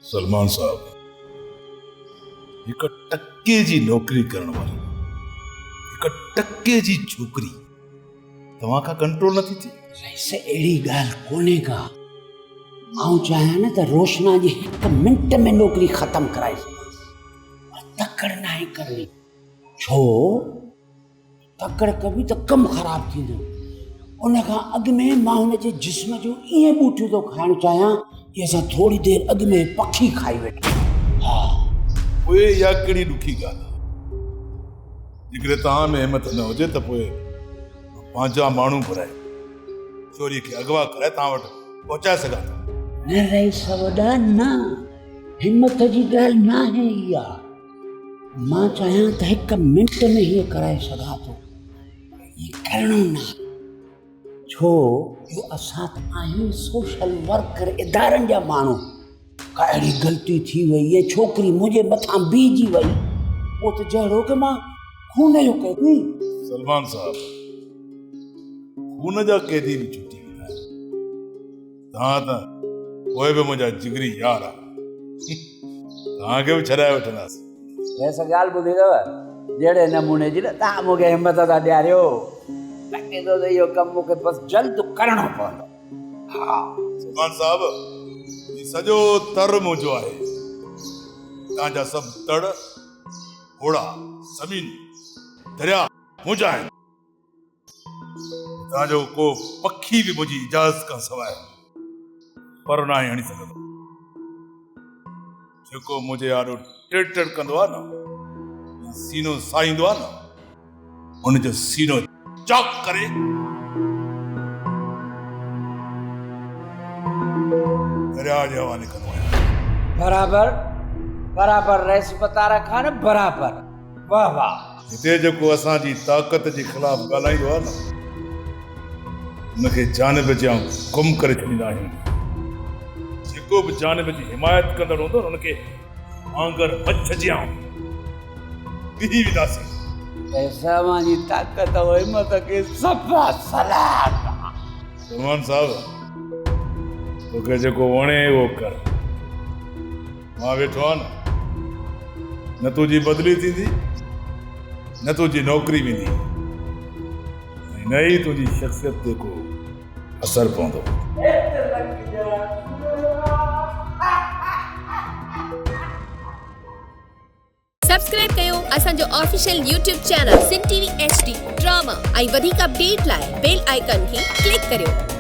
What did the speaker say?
सलमान साहब हिक टके जी नौकरी करण वाली हिक टके जी छोकरी तव्हां खां कंट्रोल नथी थी। ऐसे अहिड़ी ॻाल्हि कोन्हे का। आऊं चाहियां न त रोशना जी हिकु मिंट में नौकरी ख़तमु कराए सघां। तकड़ न आहे करणी, छो तकड़ कबी त कमु ख़राबु थींदो। उन खां अॻु में मां हुन जे जिस्म जो ईअं बूटियूं थो खाइणु चाहियां कि असां थोरी देरि अॻु में पखी खाई वेठा। हा पोइ इहा कहिड़ी ॾुखी ॻाल्हि आहे। जेकॾहिं तव्हां में हिमत न हुजे त पोइ पंहिंजा माण्हू घुराए छोरीअ खे अगवा कराए तव्हां वटि पहुचाए सघां थो। न रईस वॾा न, हिमत जी ॻाल्हि न आहे इहा। मां चाहियां त हिकु मिंट में हीअ कराए सघां थो। हीअ करिणो न, छो जो असां त आहियूं सोशल वर्कर इदारनि जा माण्हू। का अहिड़ी ग़लती थी वई, ये छोकिरी मुंहिंजे मथां बीहजी वई, पोइ त जहिड़ो की मां खून जो कैदी। सलमान साहब खून जा कैदी बि छुटी वेंदा आहिनि। तव्हां त पोइ बि मुंहिंजा जिगरी यार आहे, तव्हांखे बि छॾाए वठंदासीं। ऐसा ॻाल्हि ॿुधी अथव जहिड़े नमूने जी न तव्हां मूंखे हिमत था ॾियारियो। लॻे थो त इहो कमु मूंखे बसि जल्द करिणो पवंदो। हा सलमान साहब ही सॼो तर मुंहिंजो आहे। तव्हांजा सभु तड़ घोड़ा ज़मीन दरिया मुंहिंजा आहिनि। तव्हांजो को पखी बि मुंहिंजी इजाज़त खां सवाइ पर न हणी सघंदो। जेको मुंहिंजे आॾो टिड़ टिड़ कंदो आहे न, सीनो साईंदो आहे न, उनजो सीनो चौक करे दरिया जे हवाले कंदो आहियां। बराबर बराबर रईस पता रखा न, बराबर। वाह वाह। हिते जेको असांजी ताक़त जे ख़िलाफ़ ॻाल्हाईंदो आहे न, उनखे जानिब जे गुम करे छॾींदा आहियूं। जेको बि जानिब जी हिमायत कंदड़ हूंदो न, उनखे आंगर मछ जी बीही वेंदासीं। ऐसा मांजी ताक़त और हिम्मत के सफ़ा सलाम। सलमान साहब तोखे जेको वणे उहो कर। मां वेठो आहियां न तुंहिंजी बदिली थींदी न तुंहिंजी नौकरी वेंदी, न ई तुंहिंजी शख़्सियत ते को असर पवंदो। सब्सक्राइब कयो असांजो official YouTube channel Sindh TV HD drama ऐं वधीक अपडेट लाइ बेल आइकन खे क्लिक करियो।